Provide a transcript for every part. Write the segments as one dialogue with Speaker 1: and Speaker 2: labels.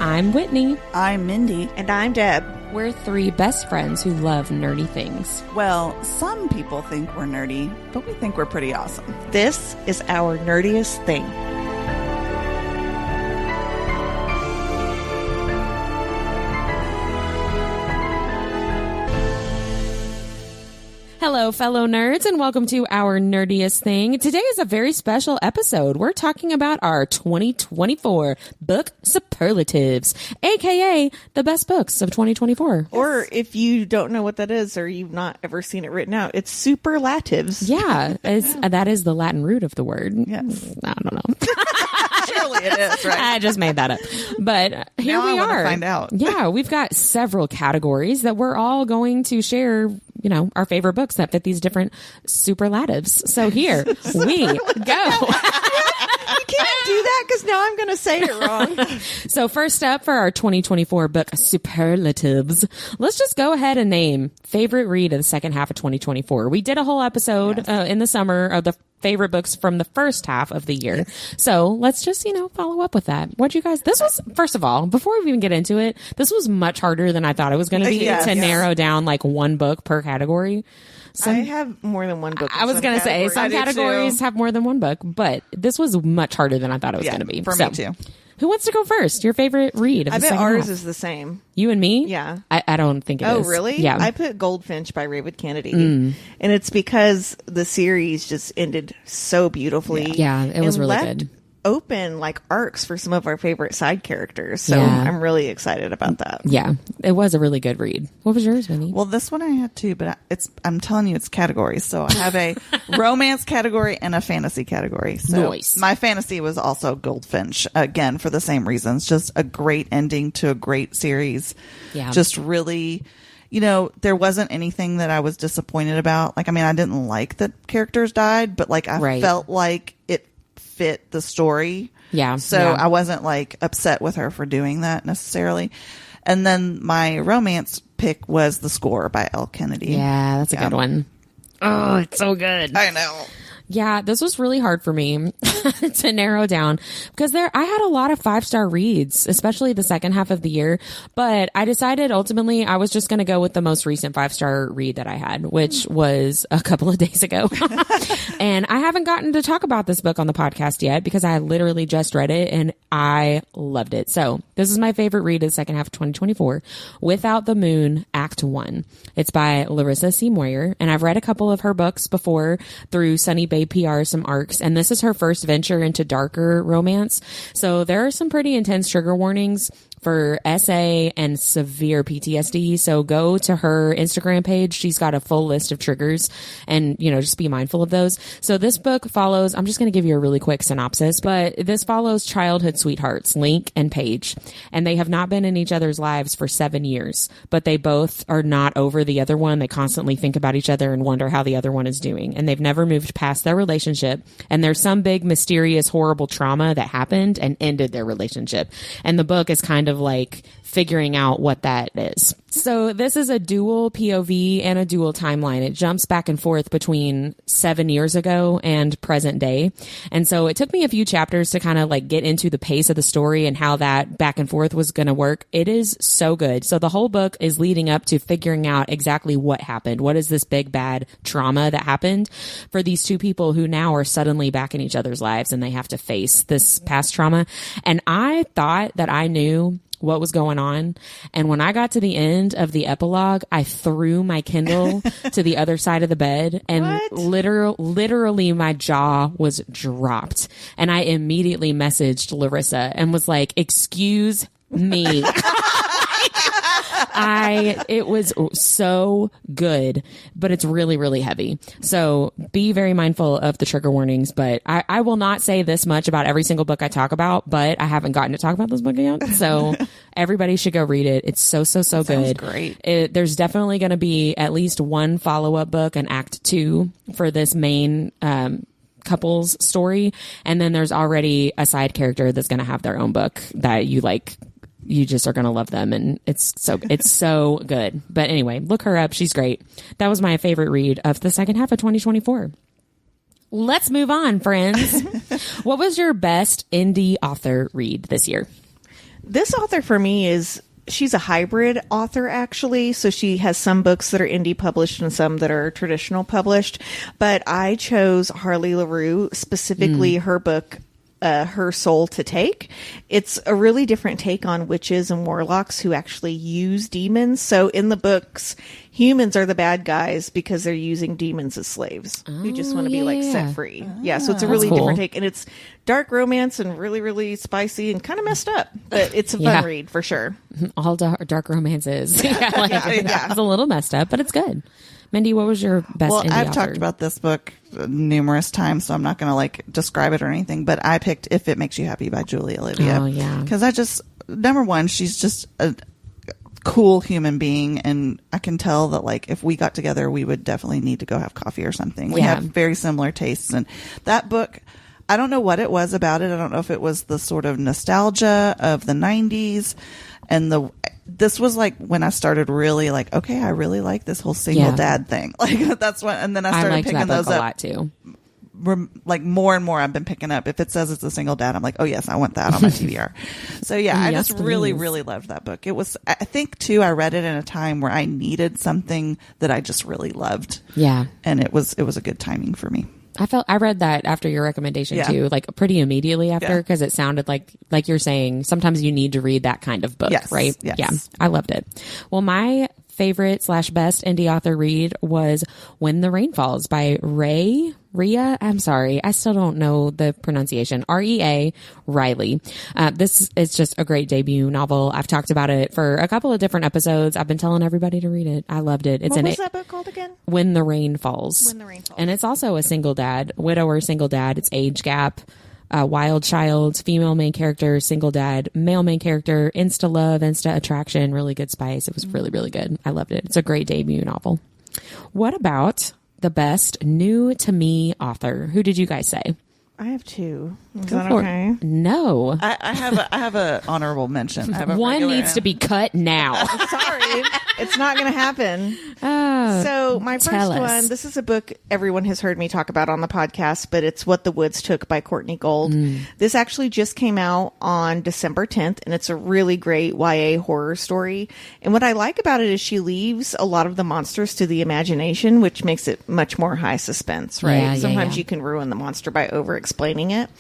Speaker 1: I'm Whitney.
Speaker 2: I'm Mindy.
Speaker 3: And I'm Deb.
Speaker 1: We're three best friends who love nerdy things.
Speaker 2: Well, some people think we're nerdy, but we think we're pretty awesome.
Speaker 3: This is our nerdiest thing.
Speaker 1: Hello, fellow nerds, and welcome to our nerdiest thing. Today is a very special episode. We're talking about our 2024 book superlatives, aka the best books of 2024.
Speaker 3: Or if you don't know what that is, or you've not ever seen it written out, it's superlatives.
Speaker 1: Yeah, that is the Latin root of the word.
Speaker 2: Yes.
Speaker 1: I don't know.
Speaker 2: Surely it is, right?
Speaker 1: I just made that up. But here
Speaker 2: now
Speaker 1: we
Speaker 2: I
Speaker 1: are.
Speaker 2: Find out.
Speaker 1: Yeah, we've got several categories that we're all going to share, you know, our favorite books that fit these different superlatives. So here we go.
Speaker 3: You can't do that because now I'm going to say it wrong.
Speaker 1: So first up for our 2024 book superlatives, let's just go ahead and name favorite read of the second half of 2024. We did a whole episode in the summer of the favorite books from the first half of the year. So let's just, follow up with that. What you guys, this was, first of all, before we even get into it, this was much harder than I thought it was going to be to narrow down like one book per category.
Speaker 3: I have more than one book.
Speaker 1: I was going to say some categories have more than one book, but this was much harder than I thought it was going to be.
Speaker 2: For me too.
Speaker 1: Who wants to go first? Your favorite read of
Speaker 3: I
Speaker 1: the
Speaker 3: bet
Speaker 1: second
Speaker 3: ours
Speaker 1: half?
Speaker 3: is the same.
Speaker 1: You and me?
Speaker 3: Yeah.
Speaker 1: I don't think it is.
Speaker 3: Oh, really?
Speaker 1: Yeah.
Speaker 3: I put Goldfinch by Raven Kennedy. And it's because the series just ended so beautifully.
Speaker 1: Yeah, it was really good.
Speaker 3: Open like arcs for some of our favorite side characters. So I'm really excited about that.
Speaker 1: Yeah, it was a really good read. What was yours, Winnie?
Speaker 2: Well, this one I had too, but I'm telling you, it's categories. So I have a romance category and a fantasy category. So
Speaker 1: nice.
Speaker 2: My fantasy was also Goldfinch, again, for the same reasons. Just a great ending to a great series.
Speaker 1: Yeah.
Speaker 2: Just really, there wasn't anything that I was disappointed about. Like, I mean, I didn't like that characters died, but like I felt like it fit the story.
Speaker 1: Yeah.
Speaker 2: So I wasn't like upset with her for doing that necessarily. And then my romance pick was The Score by Elle Kennedy.
Speaker 1: Yeah, that's a good one. Oh, it's so good.
Speaker 2: I know.
Speaker 1: Yeah, this was really hard for me to narrow down because I had a lot of 5-star reads, especially the second half of the year. But I decided ultimately I was just going to go with the most recent 5-star read that I had, which was a couple of days ago. And I haven't gotten to talk about this book on the podcast yet because I literally just read it and I loved it. So this is my favorite read of the second half of 2024, Without the Moon, Act 1. It's by Larissa C. Moyer, and I've read a couple of her books before through Sunny Bay PR, some arcs, and this is her first venture into darker romance. So there are some pretty intense trigger warnings for SA and severe PTSD. So go to her Instagram page. She's got a full list of triggers and, just be mindful of those. So this book follows, I'm just going to give you a really quick synopsis, but this follows childhood sweethearts, Link and Paige, and they have not been in each other's lives for 7 years, but they both are not over the other one. They constantly think about each other and wonder how the other one is doing. And they've never moved past their relationship. And there's some big, mysterious, horrible trauma that happened and ended their relationship. And the book is kind of like figuring out what that is. So this is a dual POV and a dual timeline. It jumps back and forth between 7 years ago and present day. And so it took me a few chapters to kind of like get into the pace of the story and how that back and forth was going to work. It is so good. So the whole book is leading up to figuring out exactly what happened. What is this big bad trauma that happened for these two people who now are suddenly back in each other's lives and they have to face this past trauma. And I thought that I knew what was going on. And when I got to the end of the epilogue, I threw my Kindle to the other side of the bed and literally my jaw was dropped. And I immediately messaged Larissa and was like, excuse me. It was so good, but it's really, really heavy. So be very mindful of the trigger warnings, but I will not say this much about every single book I talk about, but I haven't gotten to talk about this book yet. So everybody should go read it. It's so good.
Speaker 2: Sounds great.
Speaker 1: There's definitely going to be at least one follow-up book, an act 2 for this main, couple's story. And then there's already a side character that's going to have their own book that you just are going to love them. And it's so good. But anyway, look her up. She's great. That was my favorite read of the second half of 2024. Let's move on, friends. What was your best indie author read this year?
Speaker 3: This author for me she's a hybrid author, actually. So she has some books that are indie published and some that are traditional published. But I chose Harley LaRue, specifically her book, Her Soul to Take. It's a really different take on witches and warlocks who actually use demons. So in the books, humans are the bad guys because they're using demons as slaves who just want to be like set free. So it's a really different take, and it's dark romance and really, really spicy and kind of messed up, but it's a fun read for sure.
Speaker 1: All dark romances. It's a little messed up, but it's good. Mindy, what was your best indie
Speaker 2: I've
Speaker 1: author?
Speaker 2: talked about this book numerous times, so I'm not going to like describe it or anything, but I picked If It Makes You Happy by Julie Olivia.
Speaker 1: Oh, yeah.
Speaker 2: Because number one, she's just a cool human being, and I can tell that like if we got together, we would definitely need to go have coffee or something. We have very similar tastes, and that book, I don't know what it was about it. I don't know if it was the sort of nostalgia of the 90s, and this was like when I started really like, okay, I really like this whole single dad thing. Like that's when, and then I started picking those up
Speaker 1: a lot too.
Speaker 2: Like more and more I've been picking up. If it says it's a single dad, I'm like, oh yes, I want that on my TBR. So yeah, I just really, really loved that book. It was, I think too, I read it in a time where I needed something that I just really loved.
Speaker 1: Yeah.
Speaker 2: And it was a good timing for me.
Speaker 1: I read that after your recommendation too, like pretty immediately after, because it sounded like you're saying sometimes you need to read that kind of book, right?
Speaker 2: Yes.
Speaker 1: Yeah, I loved it. Well, my favorite / best indie author read was When the Rain Falls by Rhea. I'm sorry, I still don't know the pronunciation. Rea Riley. This is just a great debut novel. I've talked about it for a couple of different episodes. I've been telling everybody to read it. I loved it.
Speaker 3: What was that book called again?
Speaker 1: When the Rain Falls.
Speaker 3: When the Rain Falls.
Speaker 1: And it's also a single dad, widower, single dad. It's age gap. Wild child, female main character, single dad, male main character, insta love, insta attraction, really good spice. It was really, really good. I loved it. It's a great debut novel. What about the best new to me author? Who did you guys say?
Speaker 3: I have two. Is
Speaker 1: Go
Speaker 3: that
Speaker 1: for
Speaker 3: okay?
Speaker 1: it. No.
Speaker 2: I have a honorable mention.
Speaker 1: One needs to be cut now.
Speaker 3: Sorry. It's not going to happen. So my first one, this is a book everyone has heard me talk about on the podcast, but it's What the Woods Took by Courtney Gold. This actually just came out on December 10th, and it's a really great YA horror story. And what I like about it is she leaves a lot of the monsters to the imagination, which makes it much more high suspense, right?
Speaker 1: Yeah,
Speaker 3: Sometimes you can ruin the monster by over-explaining it.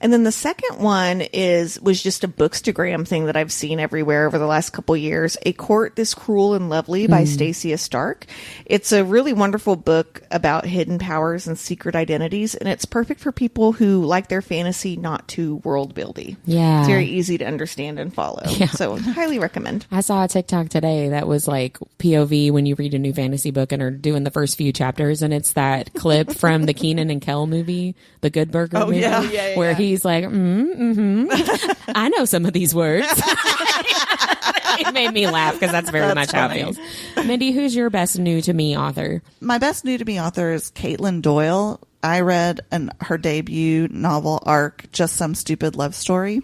Speaker 3: And then the second one was just a bookstagram thing that I've seen everywhere over the last couple years. A Court This Cruel and Lovely by Stacia Stark. It's a really wonderful book about hidden powers and secret identities, and it's perfect for people who like their fantasy not too world buildy.
Speaker 1: Yeah.
Speaker 3: It's very easy to understand and follow. Yeah. So highly recommend.
Speaker 1: I saw a TikTok today that was like POV when you read a new fantasy book and are doing the first few chapters, and it's that clip from the Keenan and Kel movie, the Good Burger movie, where he's like, I know some of these words. It made me laugh because that's very much how it feels. Mindy, who's your best new to me author?
Speaker 2: My best new to me author is Caitlin Doyle. I read her debut novel arc, Just Some Stupid Love Story.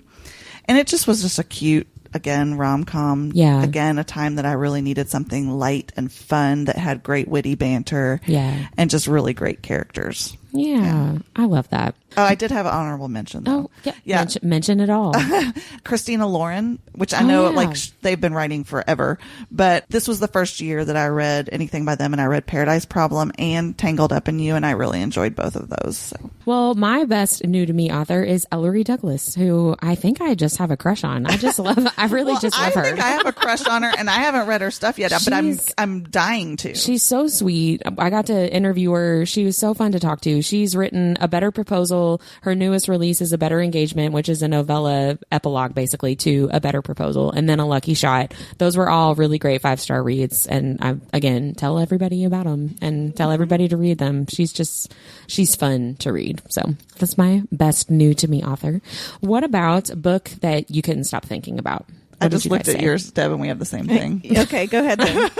Speaker 2: And it just was just a cute, again, rom-com.
Speaker 1: Yeah.
Speaker 2: Again, a time that I really needed something light and fun that had great witty banter.
Speaker 1: Yeah.
Speaker 2: And just really great characters.
Speaker 1: Yeah. I love that.
Speaker 2: Oh, I did have an honorable mention, though.
Speaker 1: Oh, yeah. Mention it all.
Speaker 2: Christina Lauren, which I know they've been writing forever, but this was the first year that I read anything by them, and I read Paradise Problem and Tangled Up in You, and I really enjoyed both of those. So.
Speaker 1: Well, my best new to me author is Ellery Douglas, who I think I just have a crush on. I really love her.
Speaker 2: I think I have a crush on her, and I haven't read her stuff yet, but I'm dying to.
Speaker 1: She's so sweet. I got to interview her. She was so fun to talk to. She's written A Better Proposal. Her newest release is A Better Engagement, which is a novella epilogue basically to A Better Proposal, and then A Lucky Shot. Those were all really great 5-star reads, and I again tell everybody about them and tell everybody to read them. She's fun to read. So that's my best new to me author. What about a book that you couldn't stop thinking about?
Speaker 2: I just looked at yours, Deb, and we have the same thing.
Speaker 3: Okay, go ahead then.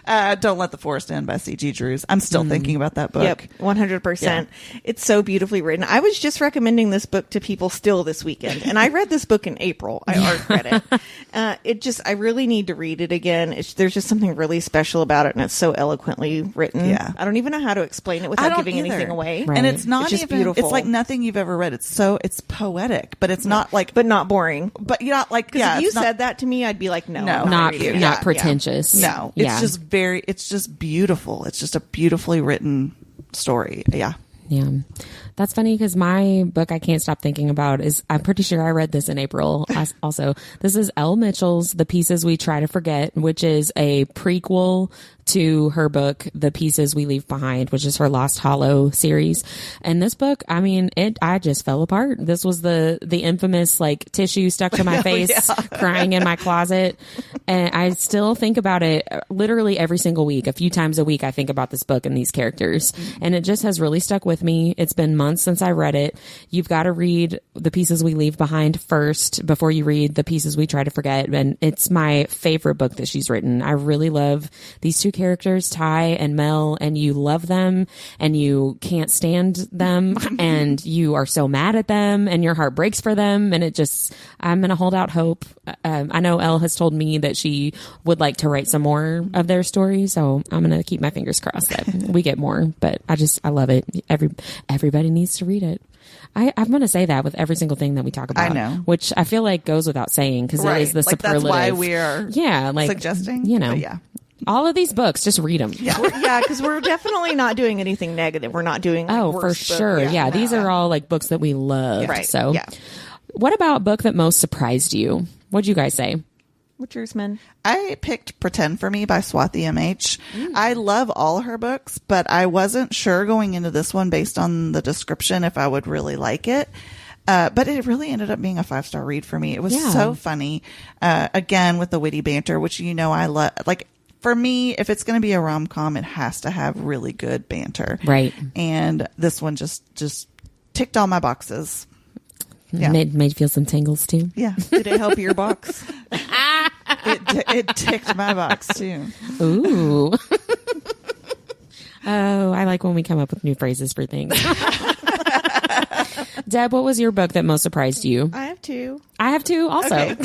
Speaker 2: Don't Let the Forest End by C.G. Drews. I'm still thinking about that book.
Speaker 3: Yep, 100%. Yeah. It's so beautifully written. I was just recommending this book to people still this weekend, and I read this book in April. I art read it. I really need to read it again. There's just something really special about it, and it's so eloquently written. Yeah. I don't even know how to explain it without giving anything away.
Speaker 2: Right. And it's not
Speaker 3: just
Speaker 2: even
Speaker 3: beautiful.
Speaker 2: It's like nothing you've ever read. It's poetic, but it's not like,
Speaker 3: but not boring.
Speaker 2: But you're not like,
Speaker 3: if you said that to me, I'd be like, no,
Speaker 1: not pretentious.
Speaker 2: Yeah. No, it's just beautiful. It's just a beautifully written story. Yeah.
Speaker 1: Yeah. That's funny because my book I can't stop thinking about is, I'm pretty sure I read this in April also. This is Elle Mitchell's The Pieces We Try to Forget, which is a prequel to her book, The Pieces We Leave Behind, which is her Lost Hollow series. And this book, I mean, I just fell apart. This was the infamous like tissue stuck to my face, crying in my closet. And I still think about it literally every single week. A few times a week, I think about this book and these characters. And it just has really stuck with me. It's been months since I read it. You've got to read The Pieces We Leave Behind first before you read The Pieces We Try to Forget. And it's my favorite book that she's written. I really love these two characters, Ty and Mel, and you love them and you can't stand them and you are so mad at them and your heart breaks for them. And I'm going to hold out hope. I know Elle has told me that she would like to write some more of their story. So I'm going to keep my fingers crossed that we get more, but I love it. Everybody needs to read it. I'm going to say that with every single thing that we talk about.
Speaker 2: I know.
Speaker 1: Which I feel like goes without saying because it is the superlative.
Speaker 2: That's why we are suggesting.
Speaker 1: You know.
Speaker 2: But yeah.
Speaker 1: All of these books, just read them.
Speaker 3: Yeah, because we're definitely not doing anything negative. We're not doing
Speaker 1: for sure. Yeah, these are all like books that we love.
Speaker 3: Right.
Speaker 1: So, what about a book that most surprised you? What'd you guys say?
Speaker 3: What's yours, man?
Speaker 2: I picked Pretend for Me by Swati MH. I love all her books, but I wasn't sure going into this one based on the description if I would really like it. But it really ended up being a 5-star read for me. It was so funny. Again, with the witty banter, which I love. Like, for me, if it's going to be a rom-com, it has to have really good banter.
Speaker 1: Right.
Speaker 2: And this one just ticked all my boxes. Yeah.
Speaker 1: Made you feel some tingles too.
Speaker 2: Yeah.
Speaker 3: Did it help your box?
Speaker 2: It ticked my box too.
Speaker 1: Ooh. Oh, I like when we come up with new phrases for things. Deb, what was your book that most surprised you?
Speaker 3: I have two.
Speaker 1: I have two also.
Speaker 3: Okay.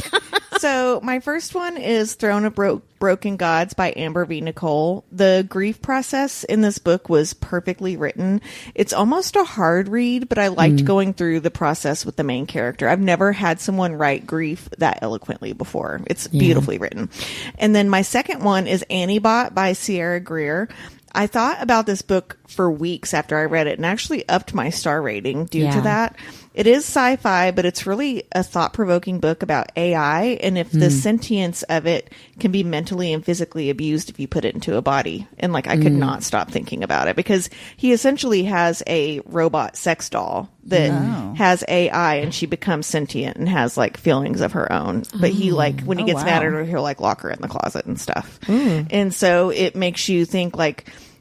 Speaker 3: So my first one is Throne of Broken Gods by Amber V. Nicole. The grief process in this book was perfectly written. It's almost a hard read, but I liked going through the process with the main character. I've never had someone write grief that eloquently before. It's beautifully written. And then my second one is Annie Bot by Sierra Greer. I thought about this book for weeks after I read it and actually upped my star rating due to that. It is sci-fi, but it's really a thought-provoking book about AI and if the sentience of it can be mentally and physically abused if you put it into a body. And I could not stop thinking about it because he essentially has a robot sex doll that has AI and she becomes sentient and has feelings of her own. But he when he gets mad at her, he'll lock her in the closet and stuff. And so it makes you think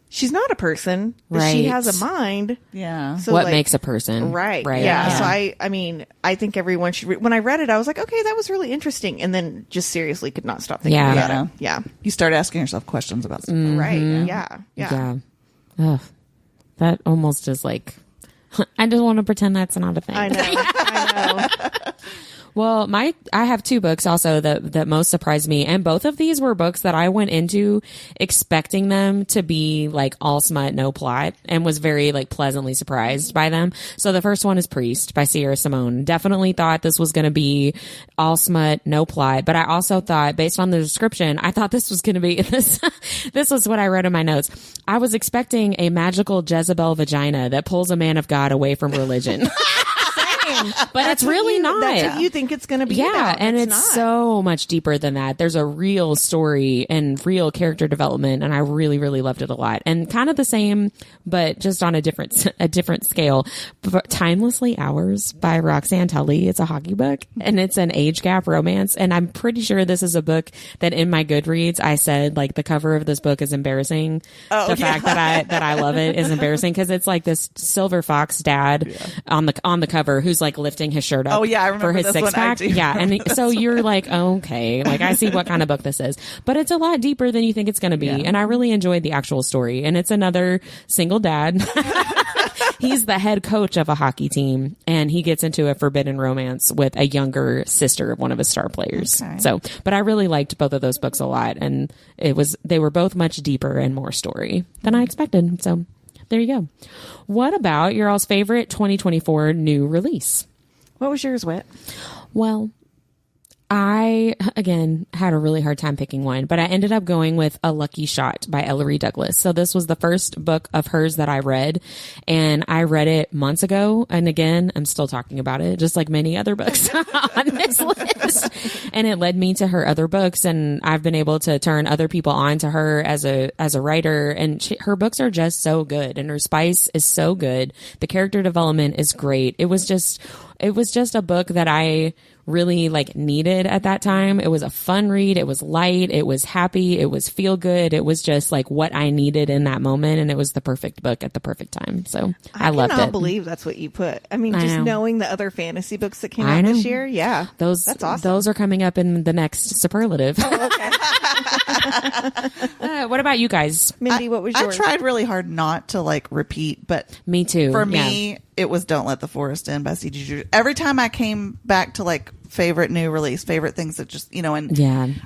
Speaker 3: she's not a person, but she has a mind.
Speaker 2: Yeah.
Speaker 1: So what makes a person?
Speaker 3: Right. Yeah. So I think everyone should when I read it, I was like, okay, that was really interesting. And then just seriously could not stop thinking about it. Yeah.
Speaker 2: You start asking yourself questions about stuff.
Speaker 3: Right. Yeah.
Speaker 1: Ugh. That almost is I just want to pretend that's not a thing.
Speaker 3: I know.
Speaker 1: Well, I have two books also that most surprised me. And both of these were books that I went into expecting them to be all smut, no plot, and was very pleasantly surprised by them. So the first one is Priest by Sierra Simone. Definitely thought this was going to be all smut, no plot. But I also thought, based on the description, I thought this was going to be this. This was what I wrote in my notes. I was expecting a magical Jezebel vagina that pulls a man of God away from religion. But it's really not.
Speaker 3: That's what you think it's going to be.
Speaker 1: Yeah,
Speaker 3: about.
Speaker 1: and it's so much deeper than that. There's a real story and real character development, and I really, really loved it a lot. And kind of the same, but just on a different scale. Timelessly Ours by Roxanne Tully. It's a hockey book, and it's an age gap romance. And I'm pretty sure this is a book that in my Goodreads I said the cover of this book is embarrassing. The fact that I love it is embarrassing because it's this silver fox dad on the cover who's like lifting his shirt up.
Speaker 2: Oh yeah, I remember
Speaker 1: for his
Speaker 2: this
Speaker 1: six
Speaker 2: one.
Speaker 1: pack. Yeah, and so you're like, okay, like I see what kind of book this is, but it's a lot deeper than you think it's going to be, and I really enjoyed the actual story. And it's another single dad. He's the head coach of a hockey team, and he gets into a forbidden romance with a younger sister of one of his star players.
Speaker 2: Okay.
Speaker 1: So, but I really liked both of those books a lot, and they were both much deeper and more story than I expected. So there you go. What about your all's favorite 2024 new release?
Speaker 3: What was yours, Whit?
Speaker 1: Well, I, again, had a really hard time picking one, but I ended up going with A Lucky Shot by Ellery Douglas. So this was the first book of hers that I read, and I read it months ago. And again, I'm still talking about it, just like many other books on this list. And it led me to her other books, and I've been able to turn other people on to her as a writer. And her books are just so good, and her spice is so good. The character development is great. It was just a book that I really like needed at that time. It was a fun read. It was light. It was happy. It was feel good. It was just like what I needed in that moment. And it was the perfect book at the perfect time. So I loved it.
Speaker 3: I cannot believe that's what you put. I mean, just knowing the other fantasy books that came out this year. Yeah.
Speaker 1: That's awesome. Those are coming up in the next superlative.
Speaker 3: Oh, okay.
Speaker 1: What about you guys?
Speaker 3: Mindy, what was yours?
Speaker 2: I tried really hard not to like repeat, but
Speaker 1: me too.
Speaker 2: For me, it was Don't Let the Forest In by C.G. Drew. Every time I came back to like favorite new release, favorite things that just, and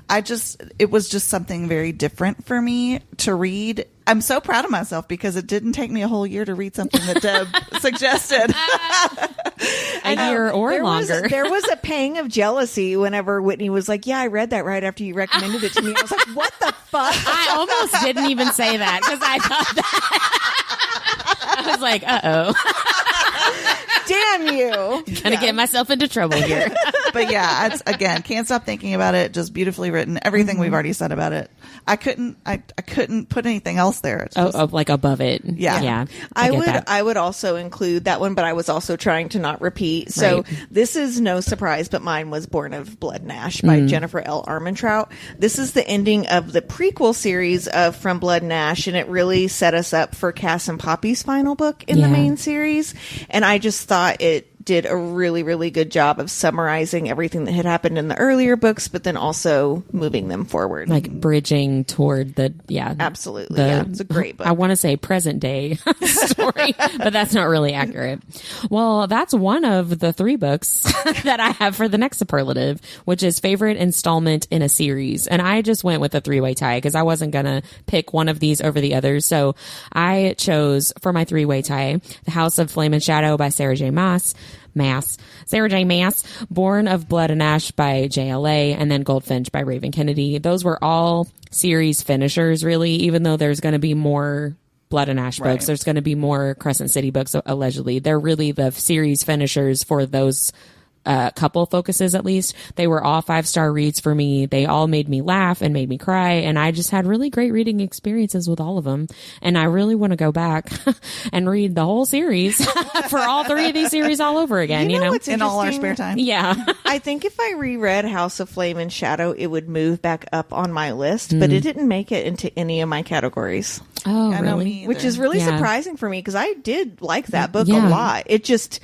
Speaker 2: it was just something very different for me to read. I'm so proud of myself because it didn't take me a whole year to read something that Deb suggested.
Speaker 1: A year or longer.
Speaker 3: There was a pang of jealousy whenever Whitney was like, yeah, I read that right after you recommended it to me. I was like, what the fuck?
Speaker 1: I almost didn't even say that because I thought that. I was like, uh-oh.
Speaker 3: Damn you.
Speaker 1: Gonna get myself into trouble here.
Speaker 2: But yeah, again, can't stop thinking about it. Just beautifully written. Everything we've already said about it. I couldn't put anything else there. It's just,
Speaker 1: like above it.
Speaker 2: Yeah.
Speaker 3: I would also include that one, but I was also trying to not repeat. So this is no surprise, but mine was Born of Blood and Ash by Jennifer L. Armentrout. This is the ending of the prequel series of From Blood and Ash, and it really set us up for Cass and Poppy's final book in the main series. And I just thought it did a really, really good job of summarizing everything that had happened in the earlier books, but then also moving them forward.
Speaker 1: Like bridging toward
Speaker 3: absolutely. It's a great book.
Speaker 1: I want to say present day story, but that's not really accurate. Well, that's one of the 3 books that I have for the next superlative, which is favorite installment in a series. And I just went with a 3-way tie because I wasn't going to pick one of these over the others. So I chose for my 3-way tie, The House of Flame and Shadow by Sarah J. Sarah J. Maas, Born of Blood and Ash by JLA, and then Goldfinch by Raven Kennedy. Those were all series finishers, really, even though there's going to be more Blood and Ash books. There's going to be more Crescent City books, allegedly. They're really the series finishers for those couple focuses, at least. They were all 5-star reads for me. They all made me laugh and made me cry, and I just had really great reading experiences with all of them. And I really want to go back and read the whole series for all 3 of these series all over again, you know?
Speaker 2: In all our spare time.
Speaker 1: Yeah.
Speaker 3: I think if I reread House of Flame and Shadow, it would move back up on my list, but it didn't make it into any of my categories.
Speaker 1: Oh, really?
Speaker 3: Which is really surprising for me because I did like that book a lot. It just...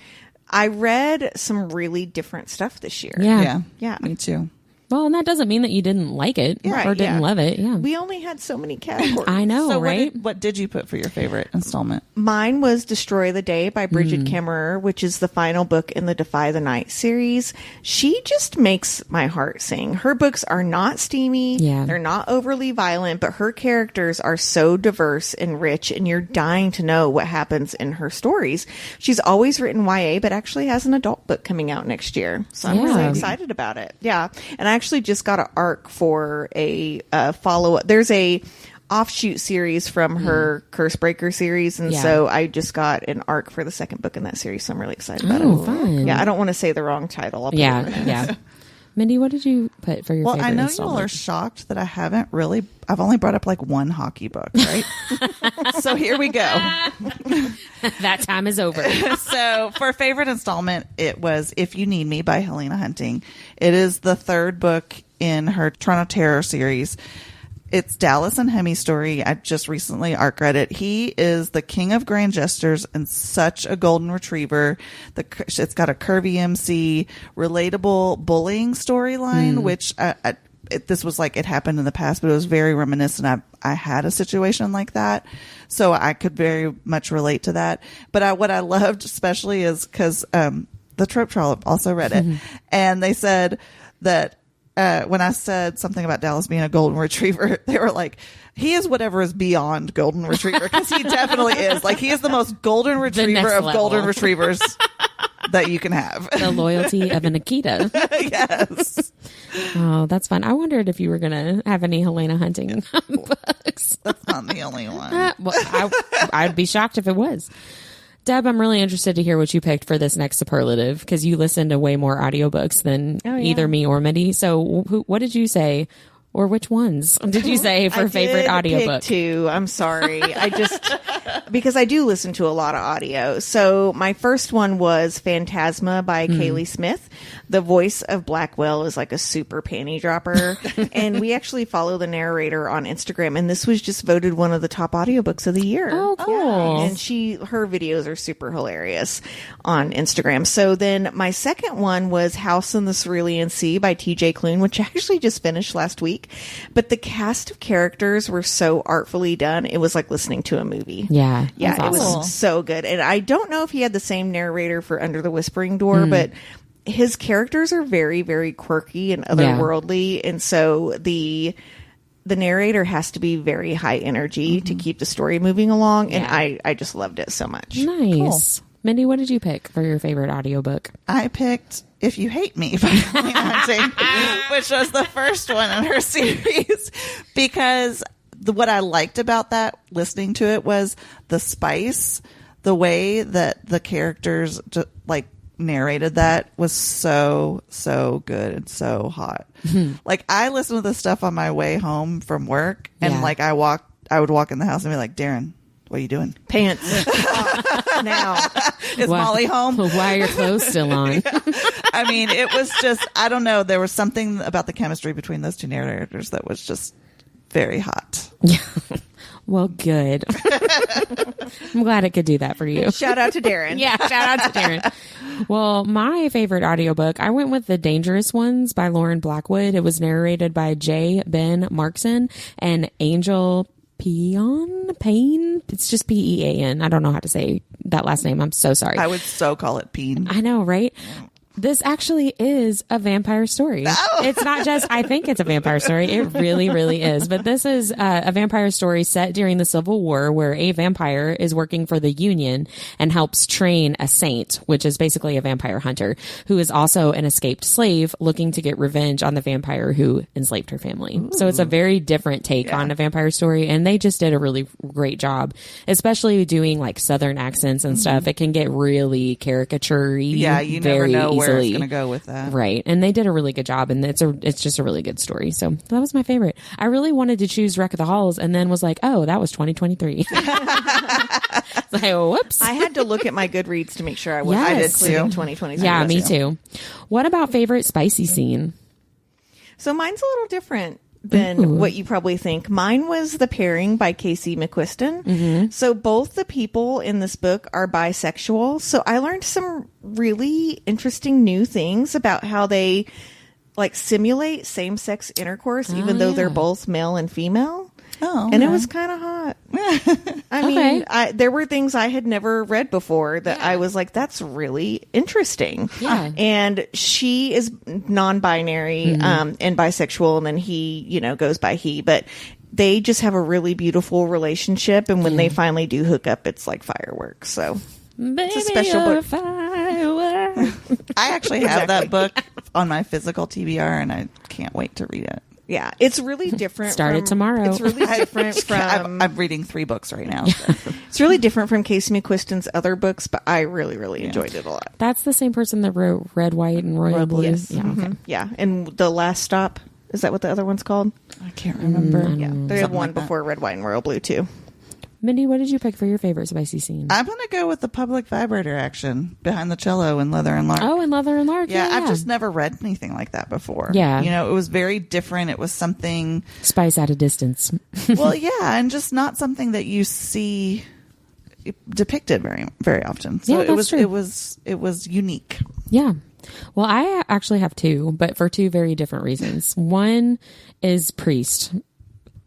Speaker 3: I read some really different stuff this year.
Speaker 2: Yeah. Me too.
Speaker 1: Well, and that doesn't mean that you didn't like it or didn't love it. Yeah.
Speaker 3: We only had so many categories.
Speaker 1: I know,
Speaker 2: so
Speaker 1: right?
Speaker 2: What did you put for your favorite installment?
Speaker 3: Mine was Destroy the Day by Bridget Kemmerer, which is the final book in the Defy the Night series. She just makes my heart sing. Her books are not steamy.
Speaker 1: Yeah.
Speaker 3: They're not overly violent, but her characters are so diverse and rich, and you're dying to know what happens in her stories. She's always written YA, but actually has an adult book coming out next year. So I'm really excited about it. Yeah. And I actually just got an arc for a follow-up. There's a offshoot series from her Cursebreaker series, and so I just got an arc for the second book in that series, so I'm really excited about it.
Speaker 1: Fun.
Speaker 3: Yeah, I don't want to say the wrong title.
Speaker 1: Yeah. Mindy, what did you put for your favorite
Speaker 2: I know
Speaker 1: installment?
Speaker 2: you all are shocked that I've only brought up like one hockey book, right? So here we go.
Speaker 1: That time is over.
Speaker 2: So for favorite installment, it was If You Need Me by Helena Hunting. It is the 3rd book in her Toronto Terror series. it's Dallas and Hemi's story. I just recently arc read it. He is the king of grand gestures and such a golden retriever. It's got a curvy MC, relatable bullying storyline, which this was like it happened in the past, but it was very reminiscent. I had a situation like that, so I could very much relate to that. But what I loved especially is because the Trope Trollop also read it, and they said that when I said something about Dallas being a golden retriever, they were like, he is whatever is beyond golden retriever, because he definitely is. Like, he is the most golden retriever of golden retrievers that you can have.
Speaker 1: The loyalty of an Akita.
Speaker 2: Yes.
Speaker 1: Oh, that's fun. I wondered if you were going to have any Helena hunting books.
Speaker 2: That's not the only one.
Speaker 1: Well, I'd be shocked if it was. Deb, I'm really interested to hear what you picked for this next superlative, because you listen to way more audiobooks than either me or Mindy. So what did you say? Or which ones did you say for favorite audiobook?
Speaker 3: Pick two. I'm sorry. Because I do listen to a lot of audio. So my first one was Phantasma by Kaylee Smith. The voice of Blackwell is like a super panty dropper. And we actually follow the narrator on Instagram. And this was just voted one of the top audiobooks of the year.
Speaker 1: Oh, cool.
Speaker 3: And her videos are super hilarious on Instagram. So then my second one was House in the Cerulean Sea by TJ Klune, which I actually just finished last week. But the cast of characters were so artfully done. It was like listening to a movie.
Speaker 1: Yeah.
Speaker 3: Yeah. It
Speaker 1: awesome.
Speaker 3: was so good. And I don't know if he had the same narrator for Under the Whispering Door, but his characters are very, very quirky and otherworldly. And so the narrator has to be very high energy to keep the story moving along. And I just loved it so much.
Speaker 1: Nice. Cool. Mindy, what did you pick for your favorite audiobook?
Speaker 2: I picked If You Hate Me by Helena Hunting, which was the first one in her series, because what I liked about that, listening to it, was the spice, the way that the characters narrated that was so good and so hot. Like, I listened to this stuff on my way home from work, and I would walk in the house and be like, Darren, what are you doing?
Speaker 3: Pants. Now.
Speaker 2: Is Molly home?
Speaker 1: Why are your clothes still on?
Speaker 2: I mean, it was just, I don't know. There was something about the chemistry between those two narrators that was just very hot.
Speaker 1: Yeah. Well, good. I'm glad it could do that for you.
Speaker 3: Shout out to Darren.
Speaker 1: Yeah, shout out to Darren. Well, my favorite audiobook, I went with The Dangerous Ones by Lauren Blackwood. It was narrated by J. Ben Markson and Angel Payne. It's just Pean. I don't know how to say that last name. I'm so sorry.
Speaker 2: I would so call it Peen.
Speaker 1: I know, right? This actually is a vampire story. Oh. It's not just, I think it's a vampire story. It really, really is. But this is a vampire story set during the Civil War, where a vampire is working for the Union and helps train a saint, which is basically a vampire hunter, who is also an escaped slave looking to get revenge on the vampire who enslaved her family. Ooh. So it's a very different take on a vampire story. And they just did a really great job, especially doing like Southern accents and stuff. It can get really caricature-y.
Speaker 2: Yeah, you never know where it's going to go with that.
Speaker 1: Right. And they did a really good job, and it's just a really good story. So that was my favorite. I really wanted to choose Wreck of the Halls, and then was like, oh, that was 2023. Like, whoops.
Speaker 3: I had to look at my Goodreads to make sure I was including 2023.
Speaker 1: Yeah, me too. What about favorite spicy scene?
Speaker 3: So mine's a little different than what you probably think. Mine was The Pairing by Casey McQuiston. So both the people in this book are bisexual. So I learned some really interesting new things about how they simulate same-sex intercourse, even though they're both male and female. Oh, okay. And it was kind of hot. I mean, there were things I had never read before that I was like, that's really interesting. Yeah. And she is non-binary and bisexual, and then he, goes by he. But they just have a really beautiful relationship, and when they finally do hook up, it's like fireworks. So it's a special book.
Speaker 2: I actually have that book on my physical TBR, and I can't wait to read it.
Speaker 3: Yeah, it's really different.
Speaker 1: Start it tomorrow.
Speaker 3: It's really different from...
Speaker 2: I'm reading 3 books right now.
Speaker 3: It's really different from Casey McQuiston's other books, but I really, really enjoyed it a lot.
Speaker 1: That's the same person that wrote Red, White, and Royal Blue?
Speaker 3: Yes. Yeah, okay. Yeah, and The Last Stop, is that what the other one's called?
Speaker 2: I can't remember.
Speaker 3: Yeah, they have one before Red, White, and Royal Blue, too.
Speaker 1: Mindy, what did you pick for your favorite spicy scene?
Speaker 2: I'm going to go with the public vibrator action behind the cello in Leather and Lark.
Speaker 1: Oh, in Leather and Lark.
Speaker 2: Yeah, I've just never read anything like that before.
Speaker 1: Yeah.
Speaker 2: It was very different. It was something...
Speaker 1: Spice at a distance.
Speaker 2: Well, yeah, and just not something that you see depicted very, very often. So
Speaker 1: Yeah, that's true.
Speaker 2: It was unique.
Speaker 1: Yeah. Well, I actually have two, but for two very different reasons. One is Priest.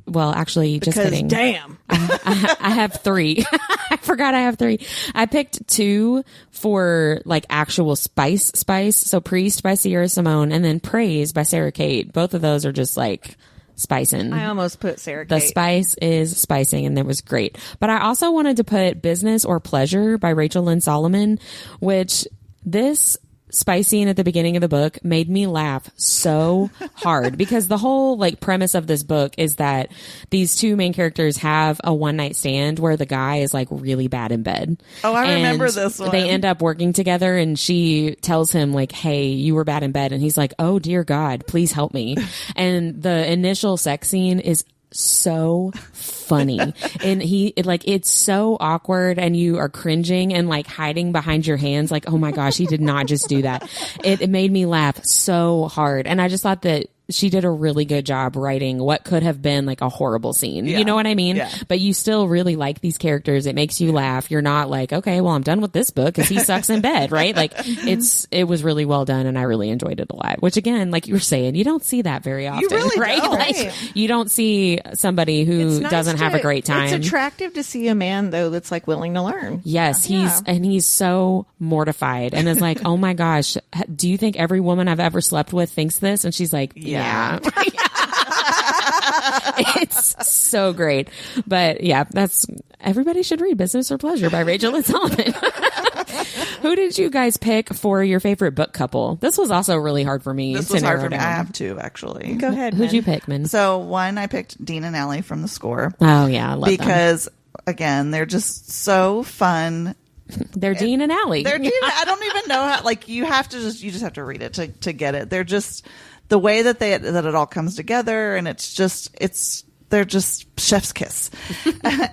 Speaker 1: Well, actually, just kidding.
Speaker 3: Damn.
Speaker 1: I have three. I forgot I have three. I picked two for like actual spice. So Priest by Sierra Simone and then Praise by Sarah Kate. Both of those are just like spicing.
Speaker 3: I almost put Sarah Kate.
Speaker 1: The spice is spicing and it was great. But I also wanted to put Business or Pleasure by Rachel Lynn Solomon, which this spice scene at the beginning of the book made me laugh so hard because the whole like premise of this book is that these two main characters have a one night stand where the guy is like really bad in bed.
Speaker 2: Oh, I remember this one.
Speaker 1: They end up working together and she tells him like, hey, you were bad in bed. And he's like, oh dear God, please help me. And the initial sex scene is so funny and it's so awkward and you are cringing and like hiding behind your hands like, oh my gosh, he did not just do that. It made me laugh so hard and I just thought that she did a really good job writing what could have been like a horrible scene.
Speaker 2: Yeah.
Speaker 1: You know what I mean?
Speaker 2: Yeah.
Speaker 1: But you still really like these characters. It makes you laugh. You're not like, okay, well, I'm done with this book because he sucks in bed, right? Like it was really well done and I really enjoyed it a lot. Which again, like you were saying, you don't see that very often,
Speaker 2: really
Speaker 1: right?
Speaker 2: don't.
Speaker 1: Like you don't see somebody who doesn't have a great time.
Speaker 3: It's attractive to see a man though that's like willing to learn.
Speaker 1: Yes, he's so mortified and is like, oh my gosh, do you think every woman I've ever slept with thinks this? And she's like, yeah. It's so great. But yeah, everybody should read Business or Pleasure by Rachel Lynn Solomon. Who did you guys pick for your favorite book couple? This was also really hard for me.
Speaker 2: This was hard for me. I have two, actually.
Speaker 3: Go ahead.
Speaker 1: Who'd you pick, Min?
Speaker 2: So one, I picked Dean and Allie from The Score.
Speaker 1: Oh yeah, I love
Speaker 2: because again, they're just so fun.
Speaker 1: They're Dean and Allie.
Speaker 2: They're Dean. I don't even know how. Like you just have to read it to get it. They're just the way that it all comes together, and they're just chef's kiss.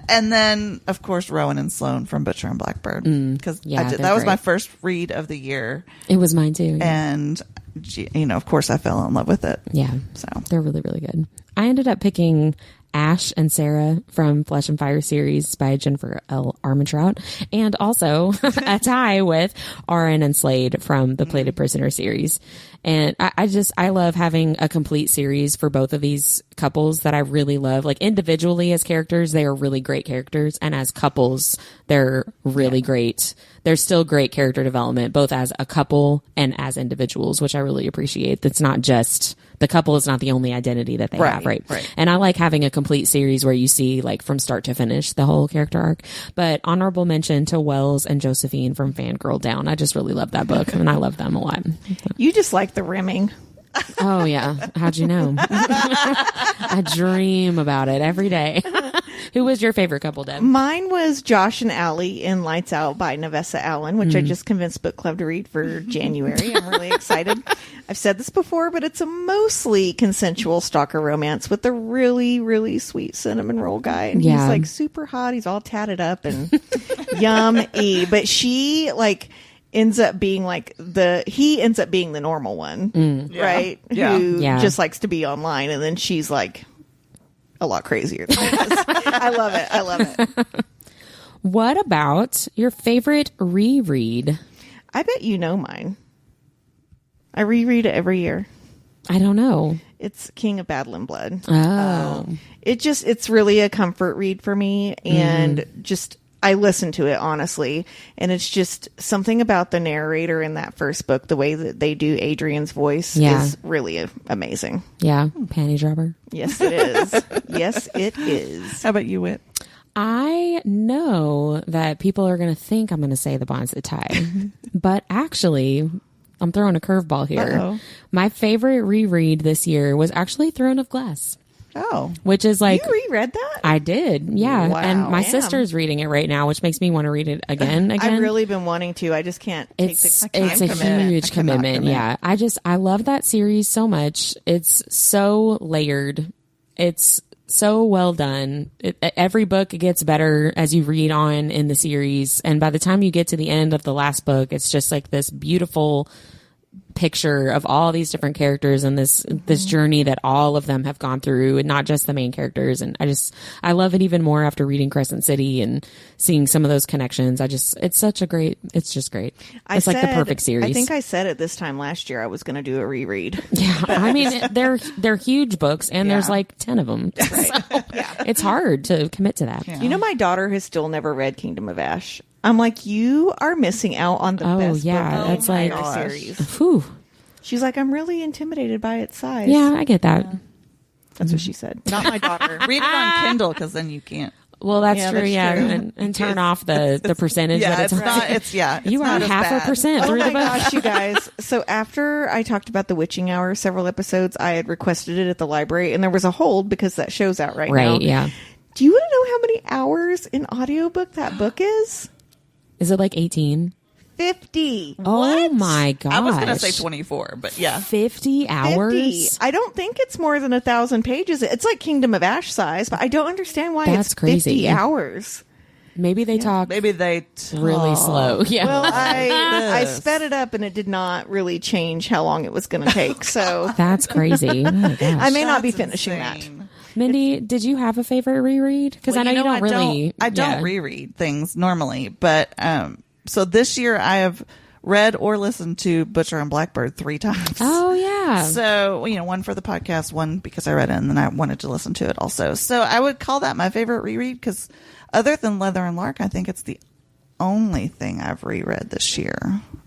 Speaker 2: And then, of course, Rowan and Sloane from Butcher and Blackbird. Because that was my first read of the year.
Speaker 1: It was mine too. Yeah.
Speaker 2: And, of course, I fell in love with it.
Speaker 1: Yeah. So they're really, really good. I ended up picking Ash and Sarah from Flesh and Fire series by Jennifer L. Armentrout, and also a tie with Arin and Slade from the Plated Prisoner series. And I love having a complete series for both of these couples that I really love. Like individually as characters, they are really great characters. And as couples, they're really great. There's still great character development, both as a couple and as individuals, which I really appreciate. That's not just the couple is not the only identity that they have. Right. And I like having a complete series where you see like from start to finish the whole character arc. But honorable mention to Wells and Josephine from Fangirl Down. I just really love that book and I love them a lot.
Speaker 3: You just like the rimming.
Speaker 1: Oh yeah. How'd you know? I dream about it every day. Who was your favorite couple, Deb?
Speaker 3: Mine was Josh and Allie in Lights Out by Nevessa Allen, which I just convinced Book Club to read for January. I'm really excited. I've said this before, but it's a mostly consensual stalker romance with a really, really sweet cinnamon roll guy. And he's like super hot. He's all tatted up and yummy. But she ends up being he ends up being the normal one, right?
Speaker 2: Yeah.
Speaker 3: Who just likes to be online. And then she's like a lot crazier than this. I love it.
Speaker 1: What about your favorite reread?
Speaker 3: I bet you know mine. I reread it every year.
Speaker 1: I don't know.
Speaker 3: It's King of Battle and Blood.
Speaker 1: Oh.
Speaker 3: It's really a comfort read for me, and just I listen to it honestly, and it's just something about the narrator in that first book, the way that they do Adrian's voice is really amazing.
Speaker 1: Yeah, panty dropper.
Speaker 3: Yes, it is. Yes, it is.
Speaker 2: How about you, Whit?
Speaker 1: I know that people are going to think I'm going to say The Bonds That Tie, but actually, I'm throwing a curveball here.
Speaker 2: Uh-oh.
Speaker 1: My favorite reread this year was actually Throne of Glass.
Speaker 2: Oh.
Speaker 1: Which is like...
Speaker 3: You reread that?
Speaker 1: I did, yeah.
Speaker 3: Wow,
Speaker 1: and my sister's reading it right now, which makes me want to read it again.
Speaker 3: I've really been wanting to. I just can't take the time.
Speaker 1: It's a huge commitment, yeah. I love that series so much. It's so layered. It's so well done. Every book gets better as you read on in the series. And by the time you get to the end of the last book, it's just like this beautiful picture of all these different characters and this journey that all of them have gone through, and not just the main characters. And I love it even more after reading Crescent City and seeing some of those connections. It's just great. It's like the perfect series.
Speaker 3: I think I said it this time last year I was going to do a reread.
Speaker 1: Yeah. I mean, they're huge books, and there's like 10 of them.
Speaker 3: Right.
Speaker 1: So it's hard to commit to that.
Speaker 2: Yeah.
Speaker 3: You know, my daughter has still never read Kingdom of Ash. I'm like, you are missing out on the best book of
Speaker 1: that's
Speaker 3: the
Speaker 1: like
Speaker 3: entire series.
Speaker 1: Whew.
Speaker 3: She's like, I'm really intimidated by its size.
Speaker 1: Yeah, I get that.
Speaker 3: That's what she said.
Speaker 2: Not my daughter. Read it on Kindle, because then you can't.
Speaker 1: Well, that's
Speaker 3: Yeah,
Speaker 1: true.
Speaker 3: that's
Speaker 1: Yeah,
Speaker 3: true.
Speaker 1: and turn off the percentage.
Speaker 2: Yeah,
Speaker 1: that
Speaker 2: it's not. It's
Speaker 1: you are
Speaker 2: not as
Speaker 1: half
Speaker 2: bad.
Speaker 1: 1%
Speaker 3: Oh
Speaker 1: through
Speaker 3: my
Speaker 1: the book.
Speaker 3: gosh, you guys. So after I talked about The Witching Hour several episodes, I had requested it at the library, and there was a hold because that show's out right now.
Speaker 1: Right? Yeah.
Speaker 3: Do you want to know how many hours in audiobook that book is?
Speaker 1: Is it like 18?
Speaker 3: 50.
Speaker 1: Oh my gosh!
Speaker 2: I was going to say 24, but yeah.
Speaker 1: 50 hours.
Speaker 3: 50. I don't think it's more than 1,000 pages. It's like Kingdom of Ash size, but I don't understand why
Speaker 1: That's
Speaker 3: it's
Speaker 1: crazy.
Speaker 3: 50 hours.
Speaker 1: Maybe they talk
Speaker 2: Maybe they
Speaker 1: really slow. Yeah.
Speaker 3: Well, I
Speaker 2: This.
Speaker 3: sped it up, and it did not really change how long it was going to take. So
Speaker 1: That's crazy. Oh my gosh.
Speaker 3: I may not be
Speaker 2: That's
Speaker 3: finishing that.
Speaker 2: insane.
Speaker 1: Mindy, did you have a favorite reread? Because
Speaker 2: Well,
Speaker 1: I know you don't really.
Speaker 2: I don't
Speaker 1: yeah.
Speaker 2: reread things normally, but so this year I have read or listened to Butcher and Blackbird 3 times.
Speaker 1: Oh yeah.
Speaker 2: So, one for the podcast, one because I read it, and then I wanted to listen to it also. So I would call that my favorite reread, because other than Leather and Lark, I think it's the only thing I've reread this year.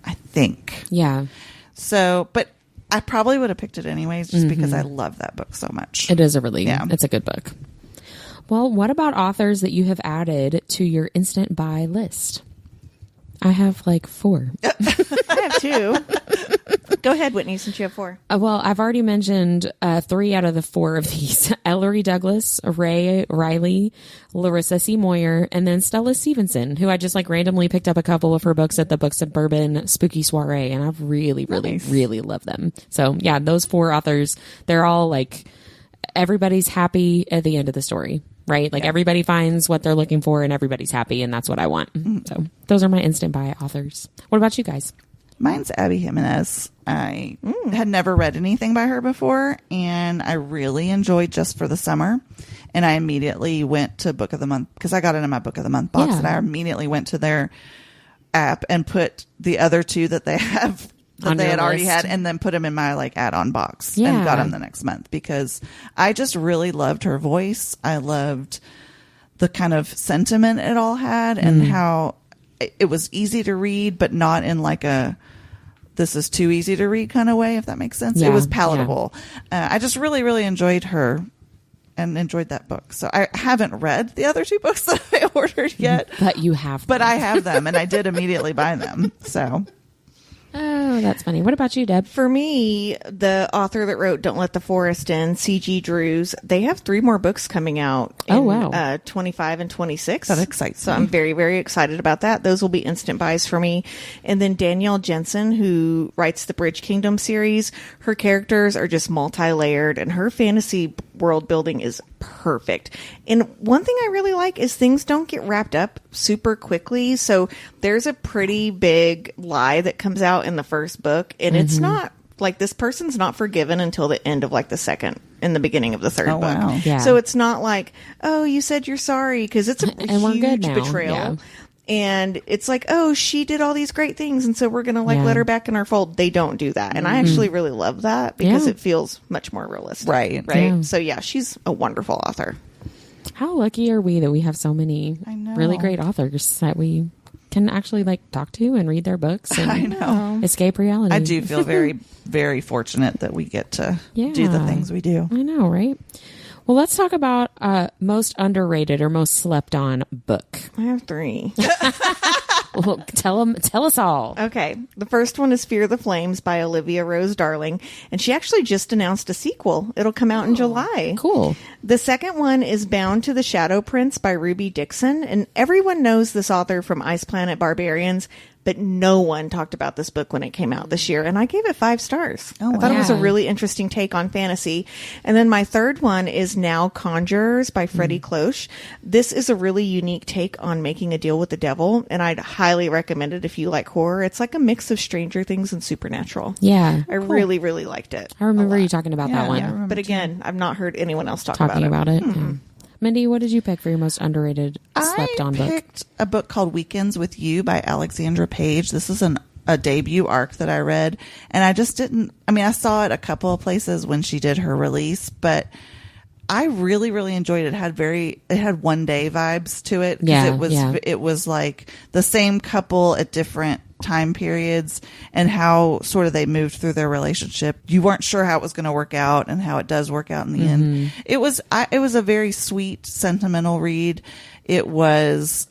Speaker 2: I think.
Speaker 1: Yeah.
Speaker 2: So, but I probably would have picked it anyways, just because I love that book so much.
Speaker 1: It is
Speaker 2: Yeah.
Speaker 1: it's a good book. Well, what about authors that you have added to your instant buy list? I have like 4.
Speaker 3: I have 2. Go ahead, Whitney, since you have 4.
Speaker 1: Well, I've already mentioned 3 out of the 4 of these. Ellery Douglas, Ray Riley, Larissa C. Moyer, and then Stella Stevenson, who I just like randomly picked up a couple of her books at the Books of Bourbon Spooky Soiree, and I've really, really love them. So yeah, those 4 authors, they're all like, everybody's happy at the end of the story. Right? Like everybody finds what they're looking for, and everybody's happy, and that's what I want. So those are my instant buy authors. What about you guys?
Speaker 2: Mine's Abby Jimenez. I had never read anything by her before, and I really enjoyed Just for the Summer. And I immediately went to Book of the Month, because I got it in my Book of the Month box,
Speaker 1: Yeah.
Speaker 2: and I immediately went to their app and put the other 2 that they have that
Speaker 1: On
Speaker 2: they
Speaker 1: your
Speaker 2: had already
Speaker 1: list.
Speaker 2: had, and then put them in my like add-on box
Speaker 1: Yeah.
Speaker 2: and got them the next month, because I just really loved her voice. I loved the kind of sentiment it all had, and how it was easy to read, but not in like a this is too easy to read kind of way, if that makes sense.
Speaker 1: Yeah,
Speaker 2: It was palatable. I just really, really enjoyed her and enjoyed that book. So I haven't read the other 2 books that I ordered yet,
Speaker 1: But you have
Speaker 2: but
Speaker 1: them.
Speaker 2: I have them, and I did immediately buy them. So
Speaker 1: Oh, that's funny. What about you, Deb?
Speaker 3: For me, the author that wrote Don't Let the Forest In, C.G. Drews, they have 3 more books coming out in
Speaker 1: Oh, wow.
Speaker 3: 25 and 26.
Speaker 2: That excites
Speaker 3: So
Speaker 2: me.
Speaker 3: I'm very, very excited about that. Those will be instant buys for me. And then Danielle Jensen, who writes the Bridge Kingdom series, her characters are just multi-layered, and her fantasy world building is perfect. And one thing I really like is things don't get wrapped up super quickly. So there's a pretty big lie that comes out in the first book, and it's not like this person's not forgiven until the end of like the second in the beginning of the third book.
Speaker 2: wow.
Speaker 1: Yeah.
Speaker 3: So it's not like, oh, you said you're sorry, because it's a
Speaker 1: And we're good
Speaker 3: huge
Speaker 1: now.
Speaker 3: betrayal.
Speaker 1: Yeah.
Speaker 3: And it's like, oh, she did all these great things, and so we're going to like
Speaker 1: Yeah.
Speaker 3: let her back in our fold. They don't do that. And I actually really love that, because
Speaker 1: Yeah.
Speaker 3: it feels much more realistic.
Speaker 2: Right.
Speaker 3: Right.
Speaker 1: Yeah.
Speaker 3: So yeah, she's a wonderful author.
Speaker 1: How lucky are we that we have so many
Speaker 2: I know.
Speaker 1: really great authors that we can actually like talk to and read their books and
Speaker 2: I know.
Speaker 1: escape reality.
Speaker 2: I do feel very, very fortunate that we get to do the
Speaker 1: Yeah.
Speaker 2: things we do.
Speaker 1: I know, right? Well, let's talk about most underrated or most slept on book.
Speaker 3: I have 3.
Speaker 1: Well, tell us all.
Speaker 3: Okay. The first one is Fear the Flames by Olivia Rose Darling, and she actually just announced a sequel. It'll come out in July.
Speaker 1: Cool.
Speaker 3: The second one is Bound to the Shadow Prince by Ruby Dixon, and everyone knows this author from Ice Planet Barbarians, but no one talked about this book when it came out this year. And I gave it 5 stars. I thought it was a really interesting take on fantasy. And then my third one is Now Conjurers by Freddie Cloche. This is a really unique take on making a deal with the devil. And I'd highly recommend it if you like horror. It's like a mix of Stranger Things and Supernatural.
Speaker 1: Yeah.
Speaker 3: I really, really liked it.
Speaker 1: I remember you talking about that one.
Speaker 3: Yeah. But again, I've not heard anyone else
Speaker 1: talking about it. Yeah. Mindy, what did you pick for your most underrated slept-on book?
Speaker 2: I picked a book called Weekends with You by Alexandra Page. This is a debut arc that I read, and I just didn't. I mean, I saw it a couple of places when she did her release, but I really, really enjoyed it. It had One Day vibes to it.
Speaker 1: Yeah,
Speaker 2: it was like the same couple at different time periods and how sort of they moved through their relationship. You weren't sure how it was going to work out and how it does work out in the end. It was a very sweet, sentimental read. It was,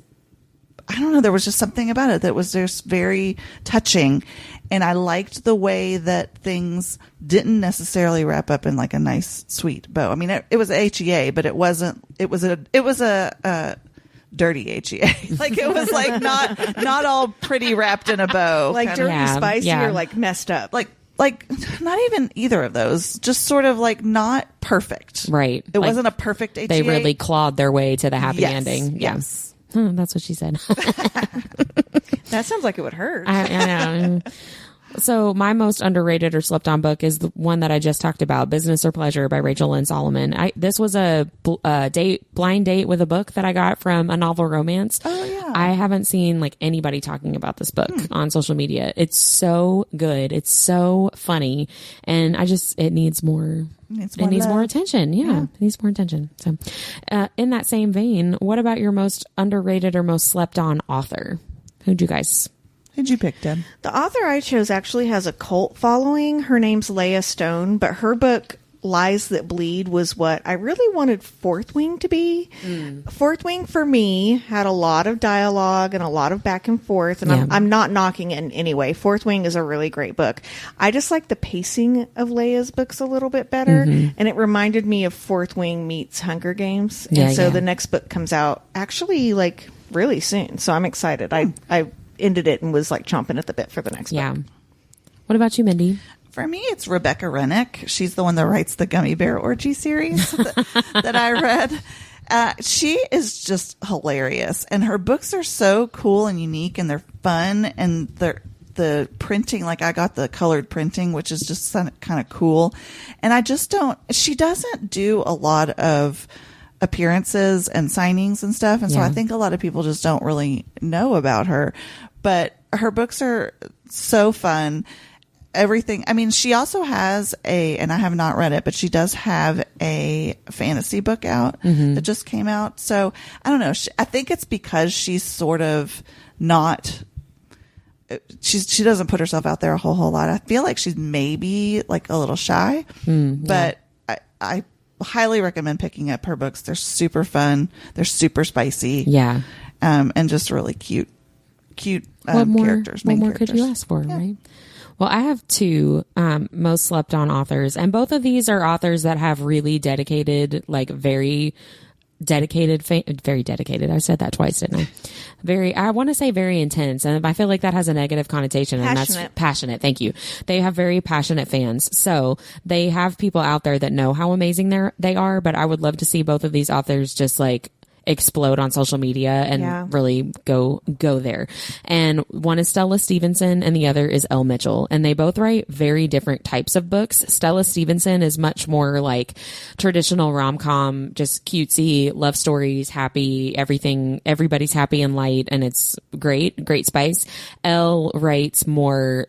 Speaker 2: I don't know, there was just something about it that was just very touching. And I liked the way that things didn't necessarily wrap up in like a nice, sweet bow. I mean, it was HEA, but it was a dirty HEA. Like it was like not all pretty wrapped in a bow.
Speaker 3: Like dirty, spicy, or like messed up.
Speaker 2: Like not even either of those. Just sort of like not perfect.
Speaker 1: Right.
Speaker 2: It wasn't a perfect HEA.
Speaker 1: They really clawed their way to the happy ending.
Speaker 2: Yes.
Speaker 1: That's what she said.
Speaker 3: That sounds like it would hurt.
Speaker 1: I know. So my most underrated or slept on book is the one that I just talked about, Business or Pleasure by Rachel Lynn Solomon. This was a blind date with a book that I got from a novel romance.
Speaker 2: Oh yeah.
Speaker 1: I haven't seen like anybody talking about this book on social media. It's so good. It's so funny. And it needs more. It needs more attention. Yeah, it needs more attention. So, in that same vein, what about your most underrated or most slept on author? Who'd you pick, Deb?
Speaker 3: The author I chose actually has a cult following. Her name's Leah Stone, but her book Lies That Bleed was what I really wanted Fourth Wing to be. Fourth Wing for me had a lot of dialogue and a lot of back and forth, and I'm not knocking it in any way. Fourth Wing is a really great book. I just like the pacing of Leia's books a little bit better, and it reminded me of Fourth Wing meets Hunger Games. And so the next book comes out actually like really soon, so I'm excited. I ended it and was like chomping at the bit for the next book.
Speaker 1: What about you, Mindy?
Speaker 2: For me, it's Rebecca Rennick. She's the one that writes the Gummy Bear Orgy series that I read. She is just hilarious, and her books are so cool and unique, and they're fun, and the printing, like I got the colored printing, which is just kind of cool. And she doesn't do a lot of appearances and signings and stuff, and so I think a lot of people just don't really know about her, but her books are so fun. Everything. I mean, she also has and I have not read it, but she does have a fantasy book out that just came out. So I don't know. I think it's because she's sort of not, she doesn't put herself out there a whole lot. I feel like she's maybe like a little shy, but I highly recommend picking up her books. They're super fun. They're super spicy.
Speaker 1: Yeah.
Speaker 2: And just really cute characters.
Speaker 1: What more could you ask for, right? Well, I have 2 most slept on authors, and both of these are authors that have really dedicated, like very dedicated. I said that twice, didn't I? I want to say very intense, and I feel like that has a negative connotation.
Speaker 3: Passionate.
Speaker 1: And that's passionate. Thank you. They have very passionate fans. So they have people out there that know how amazing they are, but I would love to see both of these authors just like explode on social media and really go there. And one is Stella Stevenson and the other is Elle Mitchell, and they both write very different types of books. Stella Stevenson is much more like traditional rom-com, just cutesy love stories, happy, everybody's happy and light, and it's great spice. Elle writes more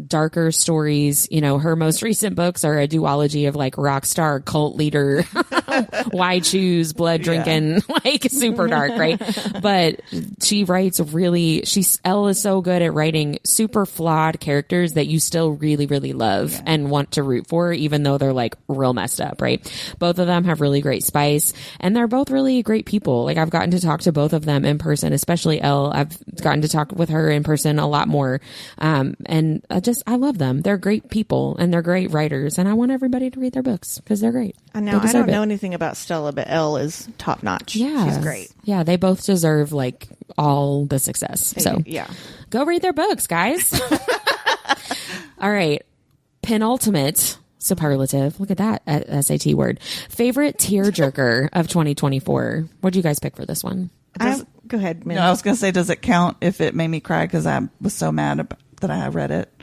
Speaker 1: darker stories. You know, her most recent books are a duology of like rock star, cult leader, why choose, blood drinking, like super dark, right? But she writes Elle is so good at writing super flawed characters that you still really, really love and want to root for, even though they're like real messed up, right? Both of them have really great spice, and they're both really great people. Like I've gotten to talk to both of them in person, especially Elle. I've gotten to talk with her in person a lot more. And I love them. They're great people and they're great writers, and I want everybody to read their books because they're great.
Speaker 3: I know. I don't know anything about Stella, but Elle is top notch.
Speaker 1: Yeah.
Speaker 3: She's great.
Speaker 1: Yeah. They both deserve like all the success. So
Speaker 3: yeah,
Speaker 1: go read their books, guys. All right. Penultimate superlative. Look at that SAT word. Favorite tearjerker of 2024. What do you guys pick for this one?
Speaker 3: Go ahead, Min.
Speaker 2: No, I was going to say, does it count if it made me cry because I was so mad that I read it?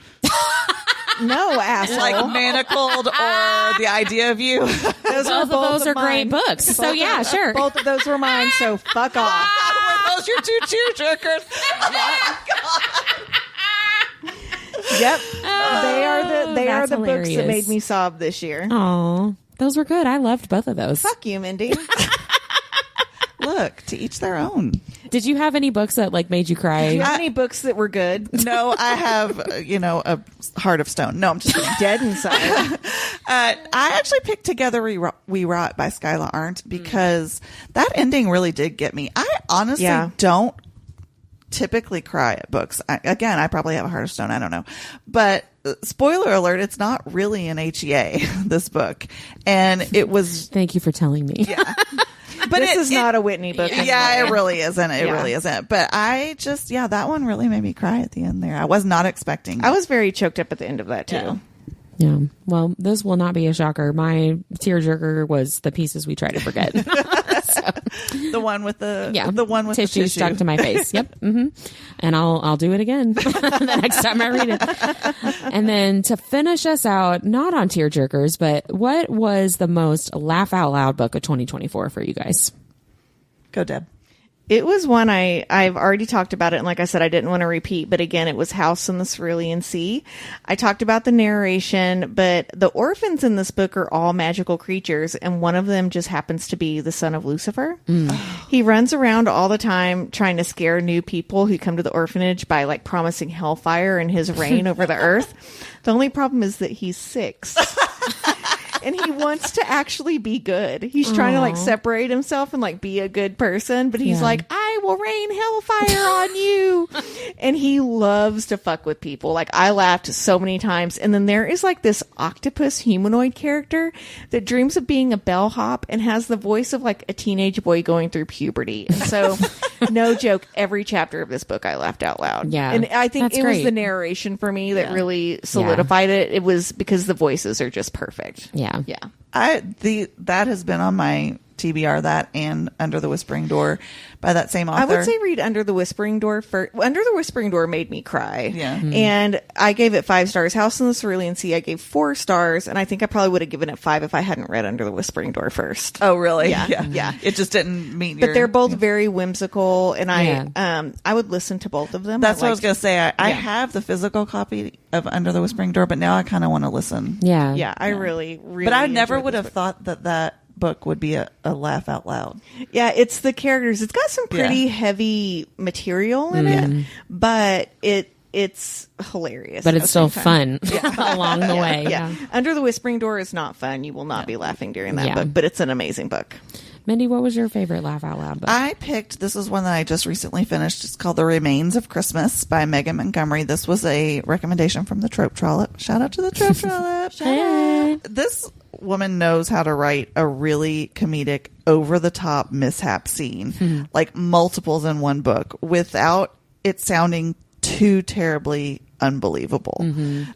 Speaker 3: No, asshole.
Speaker 2: Like Manacled or The Idea of You.
Speaker 1: Both of those are great books. So yeah, sure.
Speaker 3: Both of those were mine, so fuck off.
Speaker 2: Were those your two tearjerkers? Oh my God.
Speaker 3: Yep. They are the
Speaker 1: hilarious.
Speaker 3: books that made me sob this year.
Speaker 1: Oh, those were good. I loved both of those.
Speaker 3: Fuck you, Mindy.
Speaker 2: Look, to each their own.
Speaker 1: Did you have any books that like made you cry?
Speaker 3: Do you have any books that were good?
Speaker 2: No, I have, a heart of stone. No, I'm just kidding.
Speaker 3: Dead inside.
Speaker 2: I actually picked Together We Rot by Skyla Arndt because that ending really did get me. I honestly don't typically cry at books. I probably have a heart of stone. I don't know. But spoiler alert, it's not really an HEA, this book. And it was...
Speaker 1: Thank you for telling me.
Speaker 2: Yeah.
Speaker 3: But this is not a Whitney book.
Speaker 2: Yeah, it really isn't. It really isn't. But I just, that one really made me cry at the end there. I was not expecting
Speaker 3: I was very choked up at the end of that, too.
Speaker 1: Yeah. Well, this will not be a shocker. My tearjerker was the pieces we try to forget.
Speaker 2: The one with the
Speaker 1: tissue,
Speaker 2: tissue
Speaker 1: stuck to my face. Yep. Mm-hmm. And I'll do it again the next time I read it. And then to finish us out, not on tearjerkers, but what was the most laugh out loud book of 2024 for you guys?
Speaker 2: Go, Deb.
Speaker 3: It was one I've already talked about it, and like I said, I didn't want to repeat, but again, it was House in the Cerulean Sea. I talked about the narration, but the orphans in this book are all magical creatures, and one of them just happens to be the son of Lucifer. He runs around all the time trying to scare new people who come to the orphanage by like promising hellfire and his reign over the earth. The only problem is that he's 6. And he wants to actually be good. He's trying to like separate himself and like be a good person, but he's like, I will rain hellfire on you. And he loves to fuck with people. Like I laughed so many times. And then there is like this octopus humanoid character that dreams of being a bellhop and has the voice of like a teenage boy going through puberty. And so no joke, every chapter of this book I laughed out loud.
Speaker 1: Yeah.
Speaker 3: And I think
Speaker 1: That's
Speaker 3: it
Speaker 1: great.
Speaker 3: was the narration for me that really solidified it. It was because the voices are just perfect.
Speaker 1: Yeah.
Speaker 3: Yeah.
Speaker 2: That has been on my TBR, that and Under the Whispering Door by that same author.
Speaker 3: I would say read Under the Whispering Door first. Under the Whispering Door made me cry.
Speaker 2: Yeah.
Speaker 3: And I gave it 5 stars. House in the Cerulean Sea, I gave 4 stars. And I think I probably would have given it 5 if I hadn't read Under the Whispering Door first.
Speaker 2: Oh, really?
Speaker 3: Yeah.
Speaker 2: It just didn't meet
Speaker 3: But they're both very whimsical. And I would listen to both of them.
Speaker 2: That's what I was going to say. I have the physical copy of Under the Whispering Door, but now I kind of want to listen.
Speaker 1: Yeah.
Speaker 3: Yeah, I really, really.
Speaker 2: But I never
Speaker 3: enjoyed
Speaker 2: would
Speaker 3: this
Speaker 2: have
Speaker 3: book.
Speaker 2: thought that book would be a laugh out loud.
Speaker 3: Yeah, it's the characters. It's got some pretty heavy material in it, but it's hilarious.
Speaker 1: But it's still fun along the way.
Speaker 3: Yeah. Under the Whispering Door is not fun. You will not be laughing during that book, but it's an amazing book.
Speaker 1: Mindy, what was your favorite laugh out loud book?
Speaker 2: I picked, this is one that I just recently finished. It's called The Remains of Christmas by Megan Montgomery. This was a recommendation from the Trope Trollop. Shout out to the Trope Trollop. Shout out. This woman knows how to write a really comedic, over-the-top mishap scene, like multiples in one book, without it sounding too terribly unbelievable.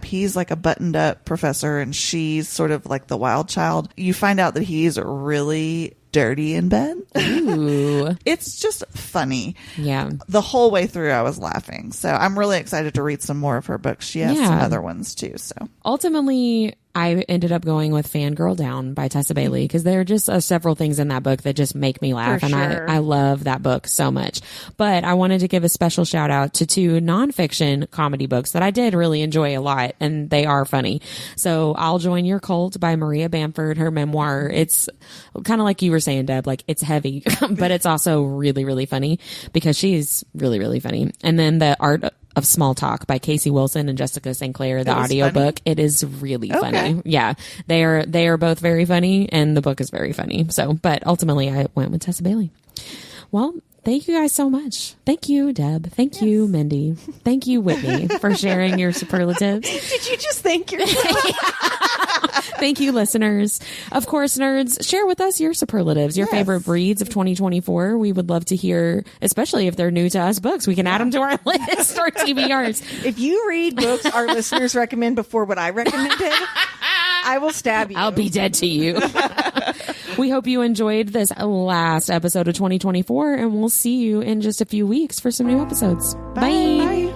Speaker 2: He's like a buttoned up professor and she's sort of like the wild child. You find out that he's really dirty in bed.
Speaker 1: Ooh.
Speaker 2: It's just funny.
Speaker 1: Yeah.
Speaker 2: The whole way through I was laughing. So I'm really excited to read some more of her books. She has some other ones too. So
Speaker 1: ultimately, I ended up going with Fangirl Down by Tessa Bailey because there are just several things in that book that just make me laugh.
Speaker 3: For
Speaker 1: And
Speaker 3: sure.
Speaker 1: I love that book so much. But I wanted to give a special shout out to 2 nonfiction comedy books that I did really enjoy a lot. And they are funny. So I'll Join Your Cult by Maria Bamford, her memoir. It's kind of like you were saying, Deb, like it's heavy, but it's also really, really funny because she's really, really funny. And then The Art of Small Talk by Casey Wilson and Jessica St. Clair, the audiobook. It is really funny. Yeah. They are both very funny and the book is very funny. So, but ultimately I went with Tessa Bailey. Well, Thank you guys so much. Thank you, Deb. Thank you, Mindy. Thank you, Whitney, for sharing your superlatives.
Speaker 3: Did you just thank yourself?
Speaker 1: Thank you, listeners. Of course, nerds, share with us your superlatives, your favorite breeds of 2024. We would love to hear, especially if they're new to us books. We can add them to our list or TBRs.
Speaker 3: If you read books our listeners recommend before what I recommended, I will stab you.
Speaker 1: I'll be dead to you. We hope you enjoyed this last episode of 2024, and we'll see you in just a few weeks for some new episodes. Bye.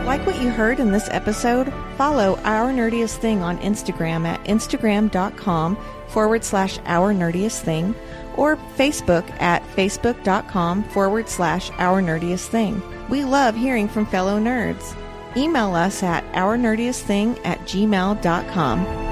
Speaker 3: Like what you heard in this episode? Follow Our Nerdiest Thing on Instagram at instagram.com/Our Nerdiest Thing or Facebook at facebook.com/Our Nerdiest Thing. We love hearing from fellow nerds. Email us at ournerdiestthing@gmail.com.